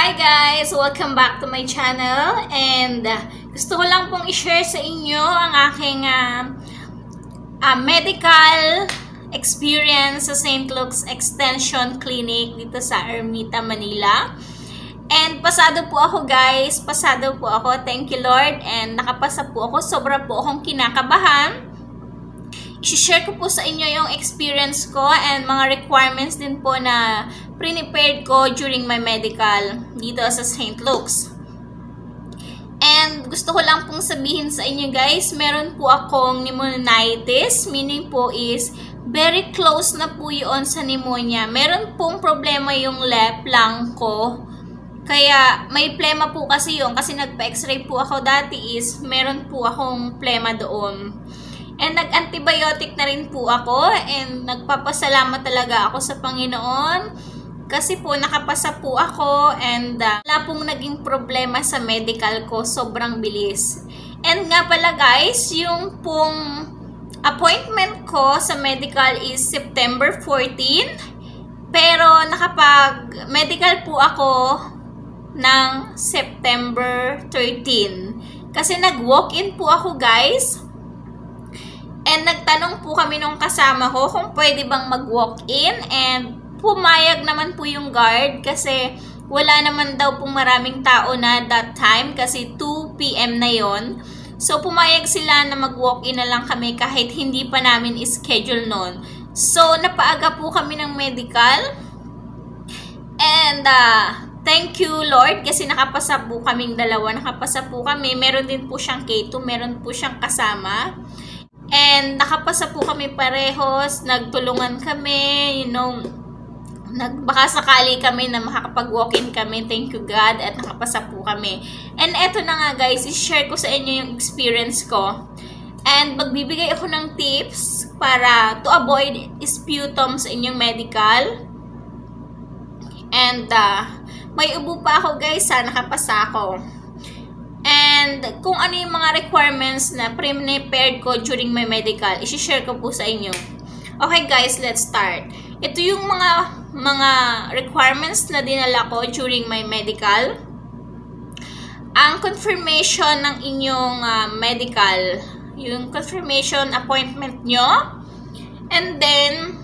Hi guys! Welcome back to my channel and gusto ko lang pong i-share sa inyo ang aking medical experience sa St. Luke's Extension Clinic dito sa Ermita, Manila. And pasado po ako guys, pasado po ako, thank you Lord, and nakapasa po ako, sobra po akong kinakabahan. I-share ko po sa inyo yung experience ko and mga requirements din po na pre-prepared ko during my medical dito sa St. Luke's. And gusto ko lang pong sabihin sa inyo guys, meron po akong pneumonitis, meaning po is very close na po yun sa pneumonia. Meron pong problema yung left lung ko. Kaya may plema po kasi yun, kasi nagpa-x-ray po ako dati is meron po akong plema doon. And nag-antibiotic na rin po ako and nagpapasalamat talaga ako sa Panginoon kasi po nakapasa po ako and wala pong naging problema sa medical ko, sobrang bilis. And nga pala guys, yung pong appointment ko sa medical is September 14, pero nakapag-medical po ako ng September 13 kasi nag-walk-in po ako guys. And nagtanong po kami nung kasama ko kung pwede bang mag-walk-in and pumayag naman po yung guard kasi wala naman daw pong maraming tao na that time kasi 2 PM na yon. So pumayag sila na mag-walk-in na lang kami kahit hindi pa namin schedule noon. So napaaga po kami ng medical and thank you Lord kasi nakapasa po kaming dalawa, nakapasa po kami. Meron din po siyang K2, meron po siyang kasama. And nakapasa po kami parehos, nagtulungan kami, you know, nagbaka sakali kami na makakapag-walk-in kami, thank you God, at nakapasa po kami. And eto na nga guys, i-share ko sa inyo yung experience ko. And magbibigay ako ng tips para to avoid sputum sa inyong medical. And may ubo pa ako guys, nakapasa ako. And kung ano yung mga requirements na pre-prepared ko during my medical, i-share ko po sa inyo. Okay guys, let's start. Ito yung mga requirements na dinala ko during my medical. Ang confirmation ng inyong medical, yung confirmation appointment nyo. And then,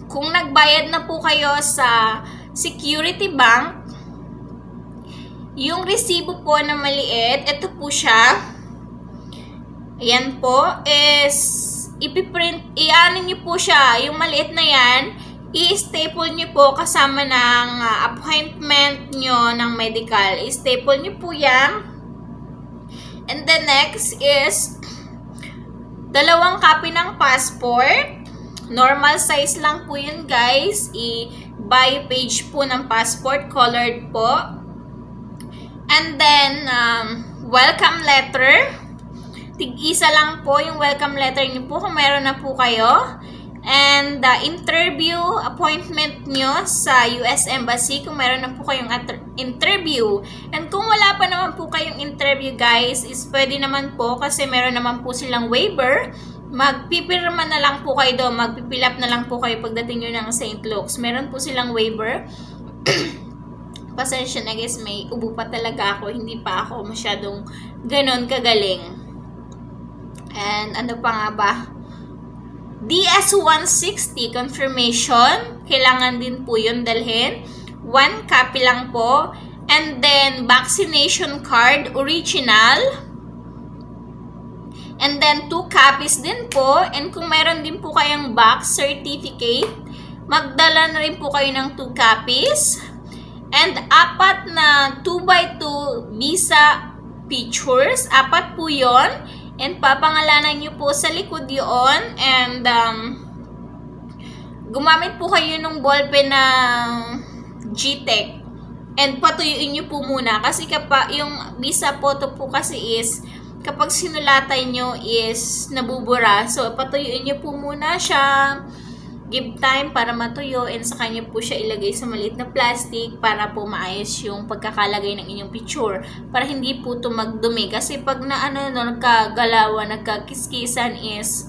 kung nagbayad na po kayo sa Security Bank, yung resibo po na maliit, ito po siya. Ayan po, is ipiprint, i-ano nyo po siya, yung maliit na yan, i-staple nyo po kasama ng appointment nyo ng medical. I-staple nyo po yan. And the next is, 2 copy ng passport. Normal size lang po yun guys. I-bio page po ng passport, colored po. And then, welcome letter. Tig-isa lang po yung welcome letter niyo po kung meron na po kayo. And interview appointment nyo sa US Embassy kung meron na po kayong interview. And kung wala pa naman po kayong interview guys, is pwede naman po kasi meron naman po silang waiver. Magpipirma na lang po kayo doon, magpipilap na lang po kayo pagdating nyo ng St. Luke's. Meron po silang waiver. Pasensya na guys, may ubo pa talaga ako. Hindi pa ako masyadong ganon kagaling. And ano pa nga ba? DS-160 confirmation. Kailangan din po yun dalhin. 1 copy lang po. And then, vaccination card, original. And then, 2 copies din po. And kung meron din po kayong box certificate, magdala na rin po kayo ng 2 copies. And 4 na 2x2 visa pictures. 4 po yun. And papangalanan nyo po sa likod yun. And gumamit po kayo ng ballpen ng G-Tech. And patuyuin nyo po muna. Kasi kapag yung visa photo po kasi is kapag sinulatan nyo is nabubura. So patuyuin nyo po muna siya. Give time para matuyo and sa kanya po siya ilagay sa maliit na plastic para po maayos yung pagkakalagay ng inyong picture. Para hindi po ito magdumi. Kasi pag nagkagalawan, nagkakiskisan is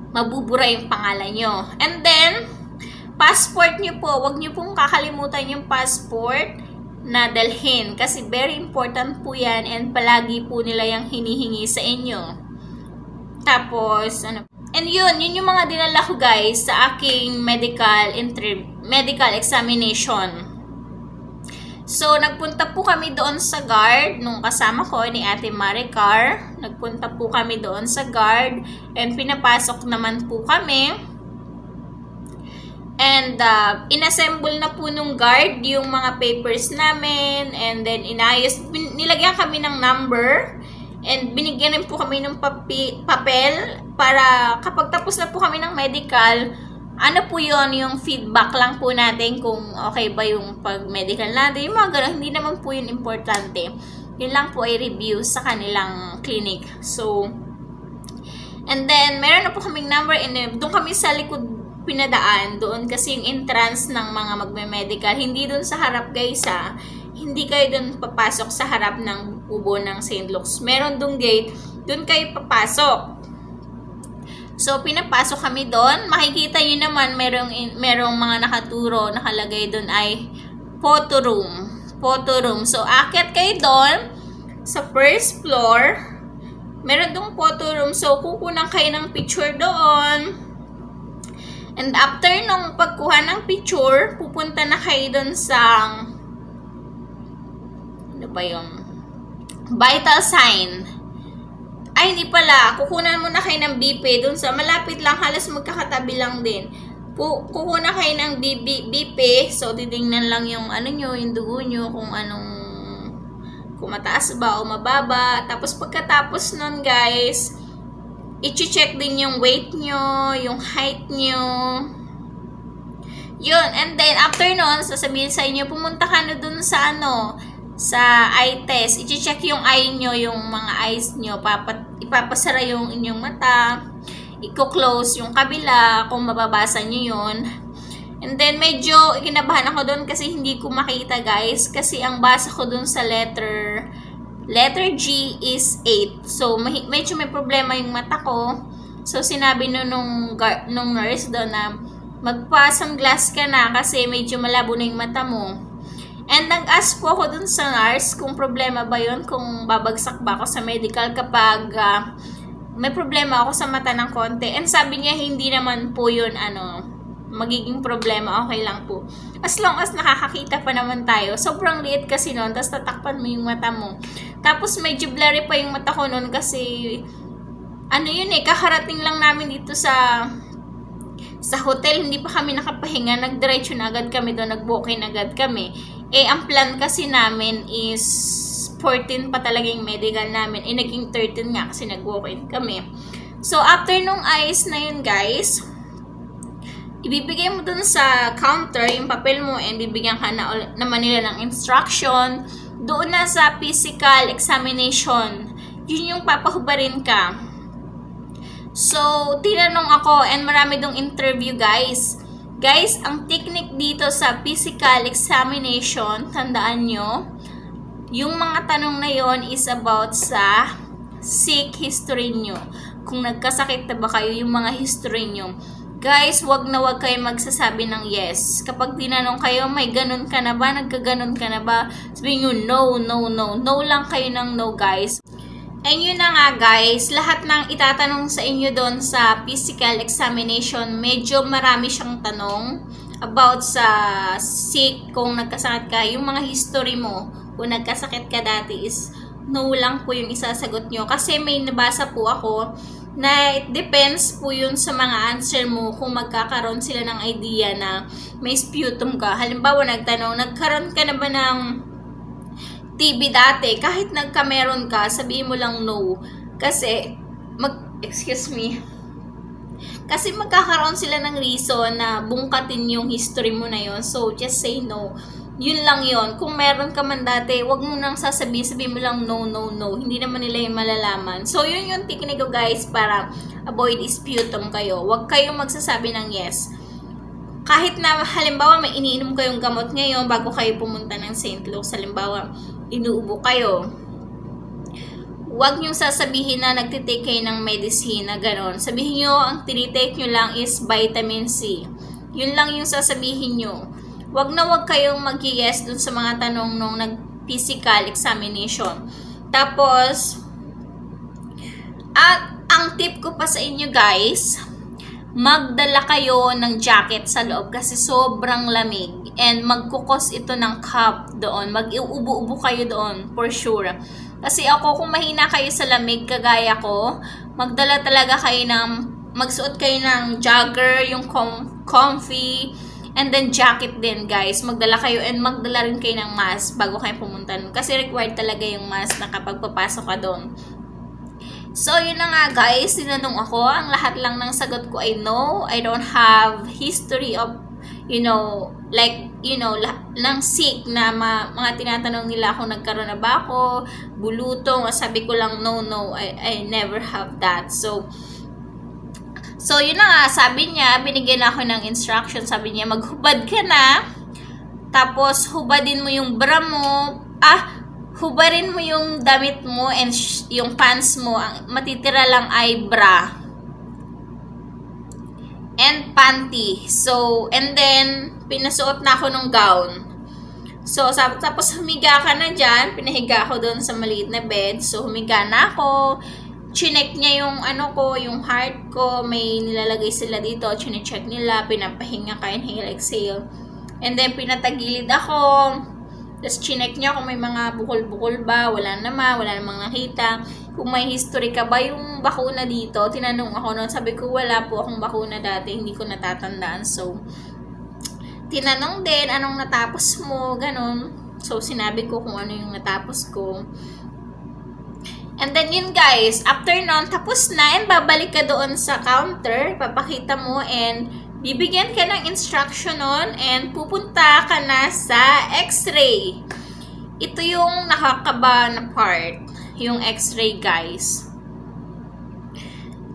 mabubura yung pangalan nyo. And then, passport nyo po. Huwag nyo pong kakalimutan yung passport. na dalhin. Kasi very important po yan and palagi po nila yung hinihingi sa inyo. Tapos, and yun yung mga dinala ko guys sa aking medical examination. So, nagpunta po kami doon sa guard nung kasama ko ni Ate Maricar. Nagpunta po kami doon sa guard and pinapasok naman po kami. And inassemble na po nung guard yung mga papers namin and then inayos, nilagyan kami ng number and binigyan rin po kami ng papel para kapag tapos na po kami ng medical, ano po yun, yung feedback lang po natin kung okay ba yung pag-medical natin. Yung mga ganun, hindi naman po yun importante. Yun lang po ay review sa kanilang clinic. So, and then, meron na po kaming number and doon kami sa likod pinadaan. Doon kasi yung entrance ng mga magme-medical. Hindi doon sa harap guys ha. Hindi kayo doon papasok sa harap ng ubo ng St. Luke's. Meron doon gate, doon kayo papasok. So, pinapasok kami doon. Makikita nyo naman, merong mga nakaturo, nakalagay doon ay photo room. Photo room. So, akit kayo doon sa first floor. Meron doon photo room. So, kukunan kayo ng picture doon. And after nung pagkuha ng picture, pupunta na kayo doon sa ano ba yung vital sign. Ay, hindi pala. Kukunan muna kayo ng BP dun sa malapit lang. Halos magkakatabi lang din. Kukunan kayo ng BP. So, titingnan lang yung ano nyo, yung dugo nyo, kung mataas ba o mababa. Tapos, pagkatapos nun, guys, i-check din yung weight nyo, yung height nyo. Yun. And then, after nun, sasabihin sa inyo, pumunta ka na dun sa sa eye test. I-check yung eye nyo, yung mga eyes nyo. Ipapasara yung inyong mata. I-close yung kabila kung mababasa nyo yun. And then, medyo kinabahan ako doon kasi hindi ko makita guys. Kasi ang basa ko doon sa letter G is 8. So, medyo may problema yung mata ko. So, sinabi nung nurse doon na magpa-sunglass ka na kasi medyo malabo na yung mata mo. And nag-ask po ako dun sa nurse kung problema ba yun, kung babagsak ba ako sa medical kapag may problema ako sa mata ng konti. And sabi niya, hindi naman po yun, magiging problema, okay lang po. As long as nakakakita pa naman tayo. Sobrang liit kasi nun, tapos tatakpan mo yung mata mo. Tapos medyo blurry pa yung mata ko nun kasi, kakarating lang namin dito sa hotel, hindi pa kami nakapahinga, nagdiretso na agad kami doon, nag-walk-in agad kami. Ang plan kasi namin is 14 pa talaga yung medical namin. Naging 13 nga kasi nag-walk-in kami. So, after nung eyes na yun, guys, ibibigay mo dun sa counter yung papel mo and bibigyan ka naman nila ng instruction. Doon na sa physical examination, yun yung papahubarin ka. So, tinanong ako and marami dong interview, guys. Guys, ang technique dito sa physical examination, tandaan nyo, yung mga tanong na yon is about sa sick history nyo. Kung nagkasakit na ba kayo, yung mga history nyo. Guys, wag na wag kayo magsasabi ng yes. Kapag tinanong kayo, may ganun ka na ba? Nagkaganon ka na ba? Sabihin nyo, no, no, no. No lang kayo ng no, guys. And yun na nga guys, lahat ng itatanong sa inyo doon sa physical examination, medyo marami siyang tanong about sa sick, kung nagkasakit ka, yung mga history mo, kung nagkasakit ka dati is no lang po yung isasagot nyo. Kasi may nabasa po ako na it depends po yun sa mga answer mo kung magkakaroon sila ng idea na may sputum ka. Halimbawa, nagkaroon ka na ba ng TB dati, kahit nagkameron ka, sabihin mo lang no. Kasi, kasi magkakaroon sila ng reason na bungkatin yung history mo na yon. So, just say no. Yun lang yon. Kung meron ka man dati, wag mo nang sabihin mo lang no, no, no. Hindi naman nila yung malalaman. So, yun yung technique ko guys para avoid sputum kayo. Wag kayong magsasabi ng yes. Kahit na halimbawa may iniinom kayong gamot ngayon bago kayo pumunta ng St. Luke's, halimbawa inuubo kayo, huwag nyo sasabihin na nagtitake kayo ng medicine na gano'n. Sabihin nyo, ang tinitake nyo lang is vitamin C. Yun lang yung sasabihin nyo. wag na wag kayong mag-yes dun sa mga tanong nung nag-physical examination. Tapos, at ang tip ko pa sa inyo guys, magdala kayo ng jacket sa loob kasi sobrang lamig. And magkukos ito ng cup doon. Mag-iubo-ubo kayo doon, for sure. Kasi ako, kung mahina kayo sa lamig, kagaya ko, magdala talaga kayo ng, magsuot kayo ng jogger, yung comfy, and then jacket din guys. Magdala kayo and magdala rin kayo ng mask bago kayo pumunta doon. Kasi required talaga yung mask na kapag papasok ka doon. So, yun na nga guys, tinanong ako. Ang lahat lang ng sagot ko ay no. I don't have history of, ng sick na mga tinatanong nila kung nagkaroon na ba ako, bulutong, o sabi ko lang no, I never have that. So, yun na nga, sabi niya, binigyan ako ng instruction, sabi niya, maghubad ka na, tapos hubadin mo yung bra mo, hubarin mo yung damit mo and yung pants mo. Ang matitira lang ay bra and panty. So, and then, pinasuot na ako ng gown. So, tapos humiga ka na dyan. Pinahiga ako doon sa maliit na bed. So, humiga na ako. Chinek niya yung yung heart ko. May nilalagay sila dito. Chinecheck nila. Pinapahinga ka, inhale, exhale. And then, pinatagilid ako. Tapos, chinek niya kung may mga bukol-bukol ba. Wala namang nakita. Kung may history ka ba yung bakuna dito. Tinanong ako noon. Sabi ko, wala po akong bakuna dati. Hindi ko natatandaan. So, tinanong din, anong natapos mo, ganun. So, sinabi ko kung ano yung natapos ko. And then, yun guys, after nun, tapos na, and babalik ka doon sa counter, papakita mo, and bibigyan ka ng instruction nun, and pupunta ka na sa x-ray. Ito yung nakakaba na part, yung x-ray guys.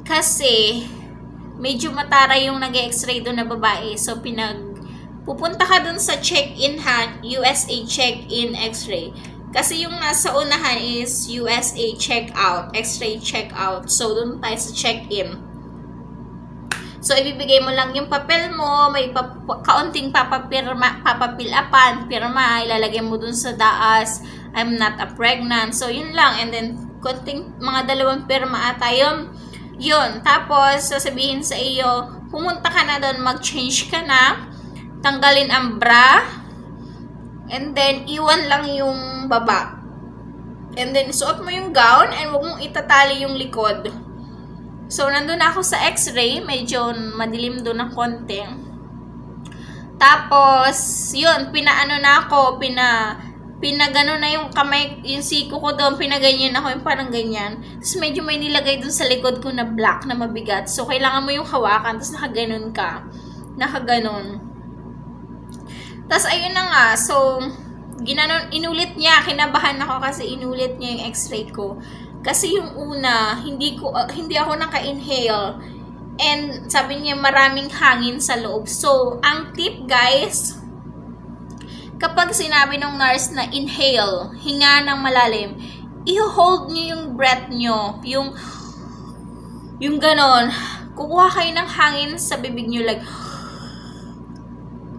Kasi, medyo mataray yung nag-x-ray doon na babae. So, pupunta ka dun sa check-in USA check-in x-ray. Kasi yung nasa unahan is USA check-out, x-ray check-out. So, dun tayo sa check-in. So, ibibigay mo lang yung papel mo, may kaunting papapilapan, pirma, ilalagay mo dun sa daas, I'm not a pregnant. So, yun lang. And then, mga 2 pirma ata yun. Yun. Tapos, sasabihin sa iyo, pumunta ka na dun, mag-change ka na, tanggalin ang bra, and then, iwan lang yung baba. And then, suot mo yung gown, and huwag mong itatali yung likod. So, nandun ako sa x-ray, medyo madilim doon ng konti. Tapos, yun, pinaano na ako, pinagano na yung kamay, yung siko ko doon, pinaganyan ako, yung parang ganyan. Tapos, medyo may nilagay doon sa likod ko na black, na mabigat. So, kailangan mo yung hawakan, tapos nakaganon ka. Nakaganon. Tapos, ayun na nga. So, inulit niya. Kinabahan ako kasi inulit niya yung x-ray ko. Kasi yung una, hindi ako naka-inhale. And, sabi niya, maraming hangin sa loob. So, ang tip, guys, kapag sinabi ng nurse na inhale, hinga ng malalim, i-hold niyo yung breath niyo. Yung ganon. Kukuha kayo ng hangin sa bibig niyo, like,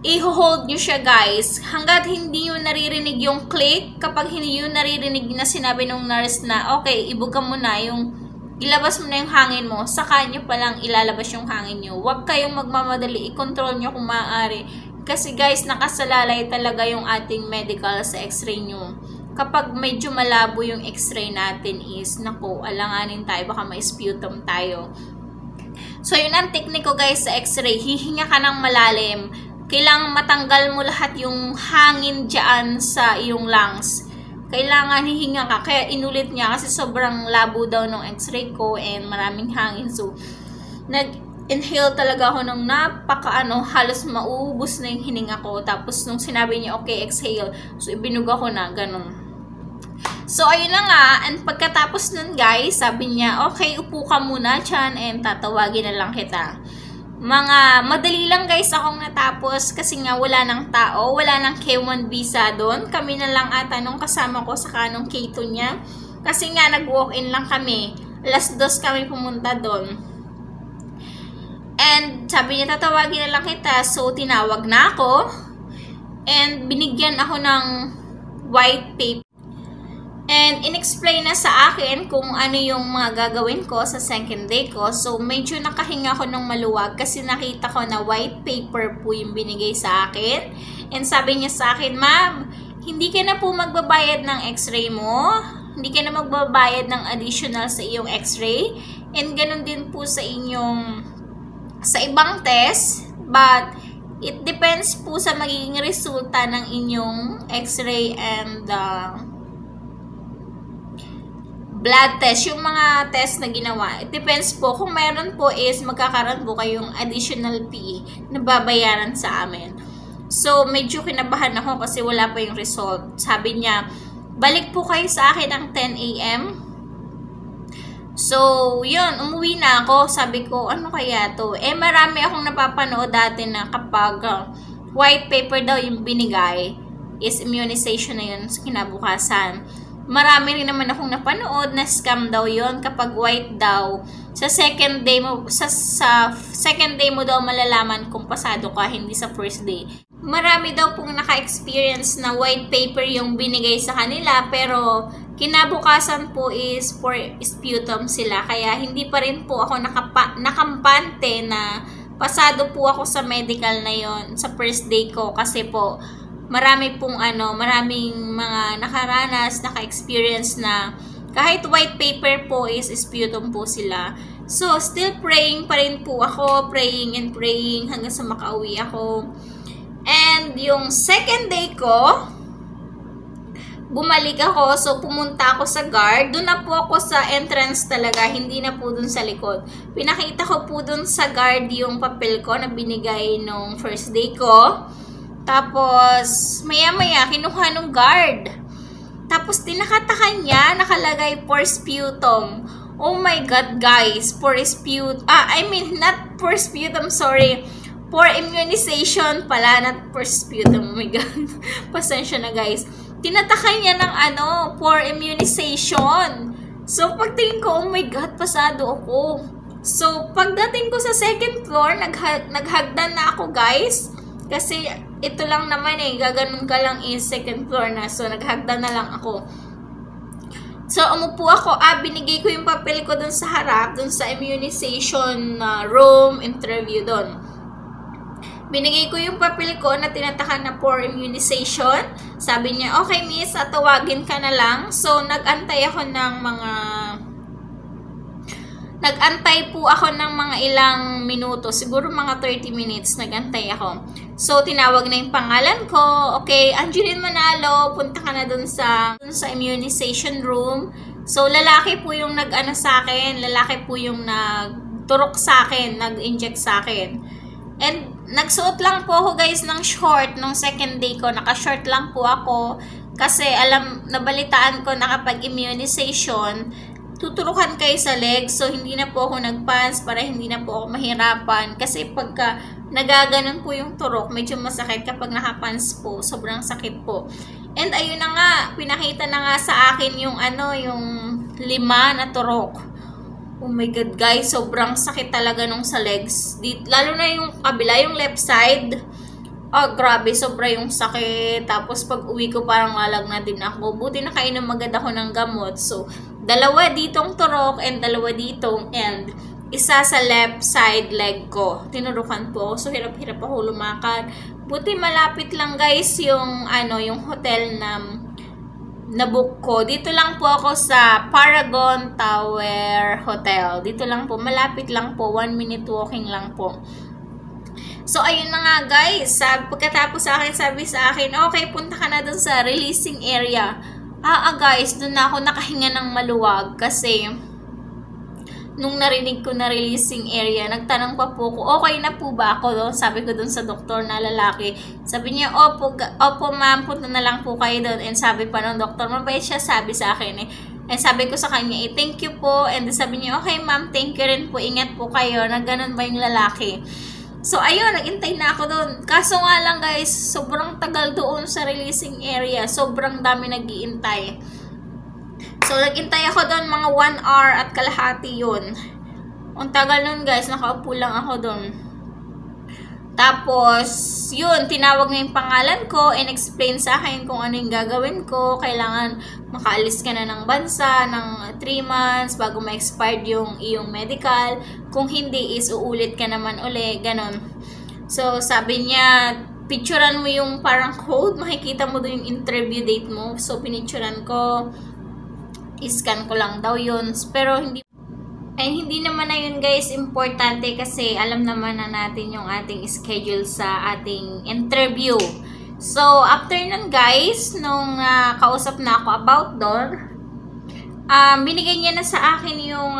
i-hold nyo siya guys hanggat hindi nyo naririnig yung click. Kapag hindi nyo naririnig na sinabi ng nurse na okay, ibuga mo na yung ilabas mo na yung hangin mo, saka nyo palang ilalabas yung hangin nyo. Huwag kayong magmamadali, i-control nyo kung maaari. Kasi guys, nakasalalay talaga yung ating medical sa x-ray nyo. Kapag medyo malabo yung x-ray natin is, naku, alanganin tayo, baka may sputum tayo. So yun ang tekniko guys sa x-ray, hihinga ka ng malalim. Kailangan matanggal mo lahat yung hangin dyan sa iyong lungs. Kailangan hihinga ka. Kaya inulit niya kasi sobrang labo daw ng x-ray ko and maraming hangin. So, nag-inhale talaga ako ng halos mauubos na yung hininga ko. Tapos, nung sinabi niya, okay, exhale. So, ibinuga ko na, ganun. So, ayun na nga. And pagkatapos nun, guys, sabi niya, okay, upo ka muna dyan and tatawagin na lang kita. Madali lang guys akong natapos kasi nga wala nang tao, wala nang K1 visa doon. Kami na lang ata nung kasama ko sa kanong K2 niya. Kasi nga nag-walk-in lang kami. 2:00 kami pumunta doon. And sabi niya tatawagin na lang kita. So tinawag na ako. And binigyan ako ng white paper. And in-explain na sa akin kung ano yung mga gagawin ko sa second day ko. So, medyo nakahinga ko ng maluwag kasi nakita ko na white paper po yung binigay sa akin. And sabi niya sa akin, ma'am, hindi ka na po magbabayad ng x-ray mo. Hindi ka na magbabayad ng additional sa iyong x-ray. And ganun din po sa ibang test. But, it depends po sa magiging resulta ng inyong x-ray and blood test, yung mga test na ginawa. It depends po. Kung meron po is magkakaroon po kayong additional fee na babayaran sa amin. So, medyo kinabahan ako kasi wala pa yung result. Sabi niya, balik po kayo sa akin ng 10 AM. So, yun, umuwi na ako. Sabi ko, ano kaya to? Eh, marami akong napapanood dati na kapag white paper daw yung binigay, is immunization na yun sa kinabukasan. Marami rin naman akong napanood na scam daw yon kapag white daw. Sa second day mo, sa second day mo daw malalaman kung pasado ka, hindi sa first day. Marami daw pong naka-experience na white paper yung binigay sa kanila, pero kinabukasan po is for sputum sila. Kaya hindi pa rin po ako nakampante na pasado po ako sa medical na yon sa first day ko kasi po maraming mga nakaranas, naka-experience na kahit white paper po is sputum po sila. So, still praying pa rin po ako, praying and praying hanggang sa makauwi ako. And yung second day ko, bumalik ako, so pumunta ako sa guard. Doon na po ako sa entrance talaga, hindi na po doon sa likod. Pinakita ko po doon sa guard yung papel ko na binigay nung first day ko. Tapos, maya-maya, kinuha nung guard. Tapos, tinakatakan niya, nakalagay for sputum. Oh my God, guys. For sputum. Not for sputum, sorry. For immunization pala, not for sputum. Oh my God. Pasensya na, guys. Tinatakan niya ng for immunization. So, pagtingin ko, oh my God, pasado ako. So, pagdating ko sa second floor, naghagdan na ako, guys. Kasi, ito lang naman gaganon ka lang is second floor na. So, naghagdan na lang ako. So, umupo ako. Binigay ko yung papel ko dun sa harap, dun sa immunization room, interview dun. Binigay ko yung papel ko na tinatakan na for immunization. Sabi niya, okay miss, tawagin ka na lang. So, nag-antay po ako ng mga ilang minuto. Siguro mga 30 minutes nag-antay ako. So, tinawag na yung pangalan ko. Okay, Angeline Manalo, punta ka na dun sa immunization room. So, lalaki po yung sa akin. Lalaki po yung nagturok sa akin, nag-inject sa akin. And, nagsuot lang po ako guys ng short nung second day ko. Naka-short lang po ako. Kasi, nabalitaan ko na kapag immunization, tuturukan kayo sa legs. So, hindi na po ako nag-pants para hindi na po ako mahirapan. Kasi pagka nagaganon po yung turok, medyo masakit kapag naka-pants po. Sobrang sakit po. And ayun na nga, pinakita na nga sa akin yung yung 5 na turok. Oh my God guys, sobrang sakit talaga nung sa legs. Lalo na yung kabila, yung left side. Oh, grabe, sobra yung sakit. Tapos pag uwi ko parang lalag na din ako. Buti nakainom agad ako ng gamot. So, 2 ditong turok and 2 ditong end. Isa sa left side leg ko. Tinurukan po. So, hirap-hirap ako lumakad. Buti malapit lang guys yung yung hotel na book ko. Dito lang po ako sa Paragon Tower Hotel. Dito lang po. Malapit lang po. 1 minute walking lang po. So, ayun na nga guys. Pagkatapos sabi sa akin, okay, punta ka na dun sa releasing area. Guys, dun na ako nakahinga ng maluwag kasi nung narinig ko na releasing area, nagtanong pa po ko, okay na po ba ako doon? Sabi ko doon sa doktor na lalaki. Sabi niya, opo ma'am, punta na lang po kayo doon. And sabi pa ng doktor, mabait siya, sabi sa akin And sabi ko sa kanya, thank you po. And sabi niya, okay ma'am, thank you rin po. Ingat po kayo. Nagganon ba yung lalaki? So, ayun, nagintay na ako doon. Kaso nga lang guys, sobrang tagal doon sa releasing area. Sobrang dami nag-iintay. So, nag-intay ako doon mga 1 hour at kalahati yun. Ang tagal nun guys, nakaupo lang ako doon. Tapos, yun, tinawag niya yung pangalan ko and explain sa akin kung ano yung gagawin ko. Kailangan makaalis ka na ng bansa ng 3 months bago ma-expired yung iyong medical. Kung hindi is uulit ka naman uli, ganon. So, sabi niya, picturean mo yung parang code, makikita mo doon yung interview date mo. So, pinicturean ko, iscan ko lang daw yun. Pero, hindi naman na yun guys importante kasi alam naman na natin yung ating schedule sa ating interview. So, after nun guys, nung kausap na ako about doon, binigay niya na sa akin yung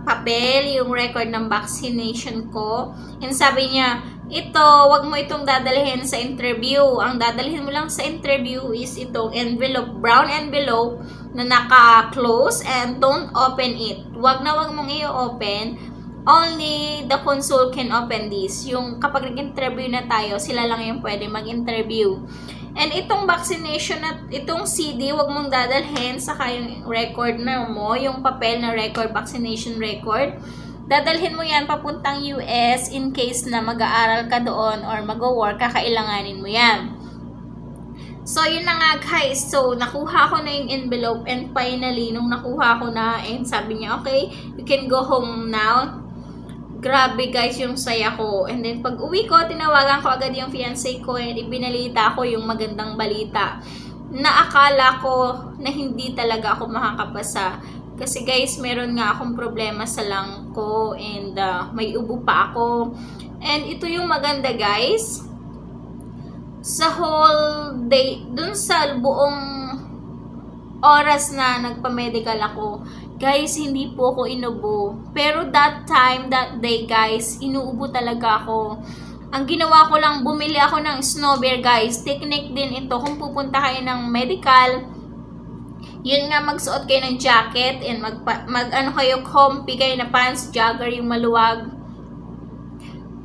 papel, yung record ng vaccination ko. And sabi niya, ito, wag mo itong dadalhin sa interview. Ang dadalhin mo lang sa interview is itong envelope, brown envelope na naka-close and don't open it. Wag mong i-open. Only the consul can open this. Yung kapag nag-interview na tayo, sila lang yung pwede mag-interview. And itong vaccination at itong CD, wag mong dadalhin saka yung record na mo, yung papel na record, vaccination record. Dadalhin mo yan papuntang US in case na mag-aaral ka doon or mag-work, kakailanganin mo yan. So, yun na nga guys. So, nakuha ko na yung envelope and finally, nung nakuha ko na and sabi niya, okay, you can go home now. Grabe guys yung saya ko. And then, pag uwi ko, tinawagan ko agad yung fiancé ko and ibinalita ko yung magandang balita na akala ko na hindi talaga ako makakapasa. Kasi guys, meron nga akong problema sa lung ko and may ubo pa ako. And ito yung maganda guys. Sa whole day, dun sa buong oras na nagpa-medical ako, guys, hindi po ako inubo. Pero that time, that day guys, inuubo talaga ako. Ang ginawa ko lang, bumili ako ng snow bear guys. Technique din ito kung pupunta kayo ng medical. Yun nga, magsuot kayo ng jacket and ano kayo, comfy kayo na pants, jogger yung maluwag.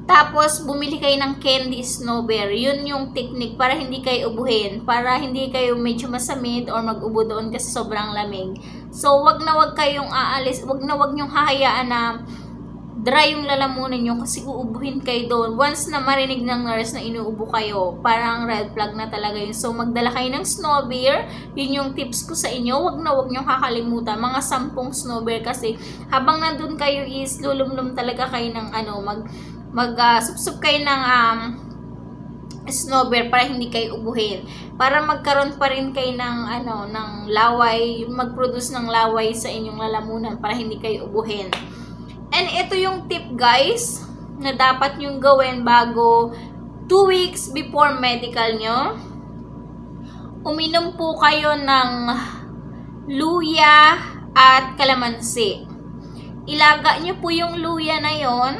Tapos, bumili kayo ng candy snow bear. Yun yung technique para hindi kayo ubuhin. Para hindi kayo medyo masamid or mag-ubo doon kasi sobrang lamig. So, wag kayong aalis. Wag nyong hahayaan na dry yung lalamunan nyo kasi uubuhin kayo doon. Once na marinig ng nurse na inuubo kayo, parang red flag na talaga yun. So, magdala kayo ng snow bear. Yun yung tips ko sa inyo. Wag nyong kakalimutan. Mga 10 snow bear kasi habang nandun kayo is lulumlum talaga kayo ng supsup kayo ng snow bear para hindi kayo ubuhin. Para magkaroon pa rin kayo ng laway, mag-produce ng laway sa inyong lalamunan para hindi kayo ubuhin. And ito yung tip guys na dapat nyong gawin bago 2 weeks before medical nyo. Uminom po kayo ng luya at kalamansi. Ilaga nyo po yung luya na yon.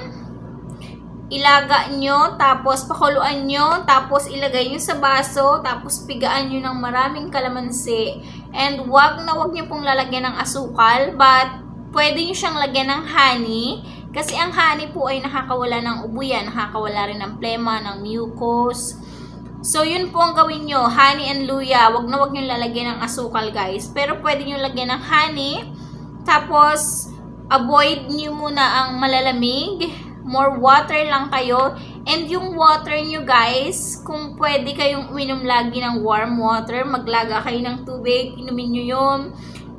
Ilaga nyo, tapos pakuluan nyo, tapos ilagay nyo sa baso, tapos pigaan nyo ng maraming kalamansi. And wag nyo pong lalagyan ng asukal, but pwede nyo siyang lagyan ng honey. Kasi ang honey po ay nakakawala ng ubo yan, nakakawala rin ng plema, ng mucus. So, yun po ang gawin nyo, honey and luya. Wag nyo lalagyan ng asukal guys. Pero pwede nyo lagyan ng honey. Tapos, avoid nyo muna ang malalamig. More water lang kayo. And yung water nyo guys, kung pwede kayong uminom lagi ng warm water, maglaga kayo ng tubig, inumin nyo yun.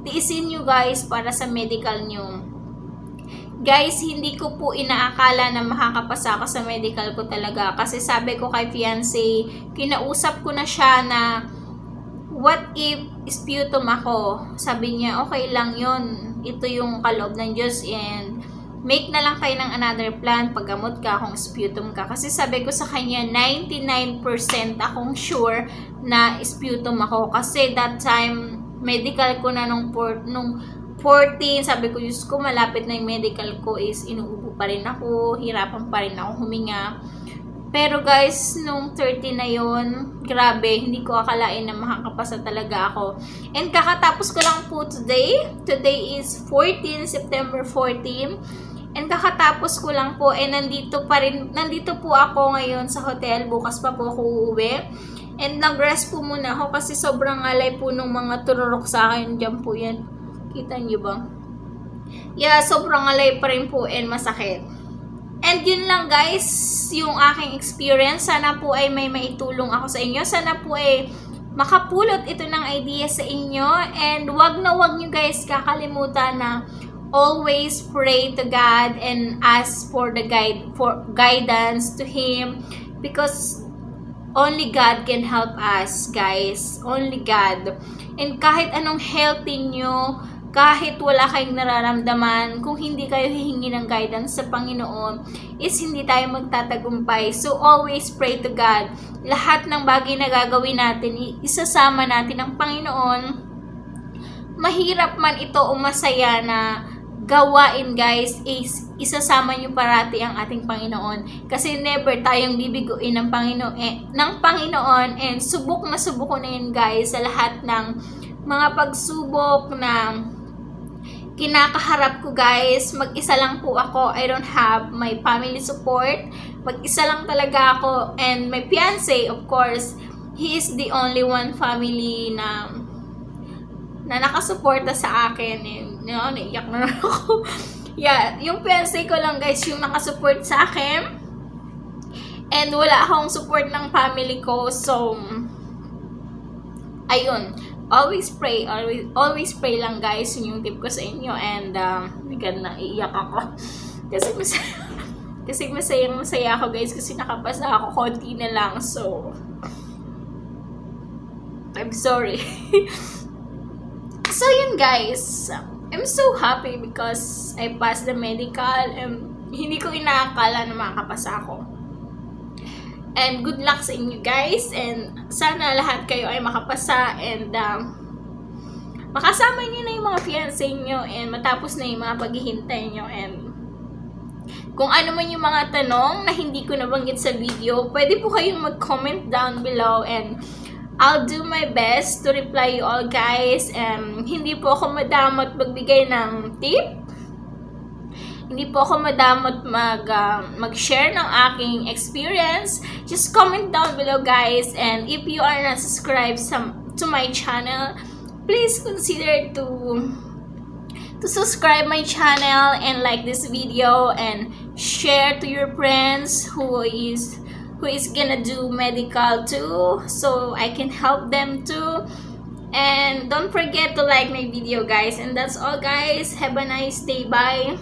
Tiisin nyo guys para sa medical nyo. Guys, hindi ko po inaakala na makakapasa ako sa medical ko talaga. Kasi sabi ko kay fiancé, kinausap ko na siya na what if sputum ako? Sabi niya, okay lang yun. Ito yung kaloob ng Diyos and make na lang kayo ng another plan paggamot ka kung sputum ka. Kasi sabi ko sa kanya, 99% akong sure na sputum ako. Kasi that time, medical ko na nung 14, sabi ko, Diyos ko, malapit na yung medical ko is inuubo pa rin ako, hirapan pa rin ako huminga. Pero guys, nung 30 na yon, grabe, hindi ko akalain na makakapasa talaga ako. And kakatapos ko lang po today. Today is September 14. And kakatapos ko lang po, nandito po ako ngayon sa hotel, bukas pa po ako uuwi. And nag-rest po muna ako kasi sobrang alay po nung mga tururok sa akin. Diyan po yan. Kita nyo ba? Yeah, sobrang alay pa rin po and masakit. And yun lang guys, yung aking experience. Sana po ay may maitulong ako sa inyo. Sana po ay makapulot ito ng idea sa inyo. And wag na wag nyo guys kakalimutan na always pray to God and ask for the guidance to Him, because only God can help us guys. Only God. And kahit anong healthy nyo, kahit wala kayong nararamdaman, kung hindi kayo hihingi ng guidance sa Panginoon, is hindi tayo magtatagumpay. So, always pray to God. Lahat ng bagay na gagawin natin, isasama natin ang Panginoon. Mahirap man ito o masaya na gawain guys, is isasama nyo parati ang ating Panginoon. Kasi never tayong bibiguin ng Panginoon, and subok na yun guys sa lahat ng mga pagsubok na kinakaharap ko guys. Mag-isa lang po ako. I don't have my family support. Mag-isa lang talaga ako. And my fiancé, of course, he is the only one family na nakasuporta sa akin. And, naiyak na ako. Yeah, yung fiancé ko lang guys, yung nakasupport sa akin. And wala akong support ng family ko. So, ayun. Always pray lang guys, yun yung tip ko sa inyo. And bigyan na iiyak ako kasi masaya ako guys, kasi nakapasa ako konti na lang. So I'm sorry. So yun guys, I'm so happy because I passed the medical, and hindi ko inaakala na makakapasa ako. And good luck sa inyo guys, and sana lahat kayo ay makapasa, and makasama niyo na yung mga fiancé nyo, and matapos na yung mga paghihintay nyo. And kung ano man yung mga tanong na hindi ko nabanggit sa video, pwede po kayong mag-comment down below, and I'll do my best to reply you all guys. And hindi po ako madamot magbigay ng tip. Hindi po ako madamot mag-share ng aking experience. Just comment down below guys. And if you are not subscribed to my channel, please consider to subscribe my channel and like this video and share to your friends who is gonna do medical too, so I can help them too. And don't forget to like my video guys. And that's all guys. Have a nice day. Bye.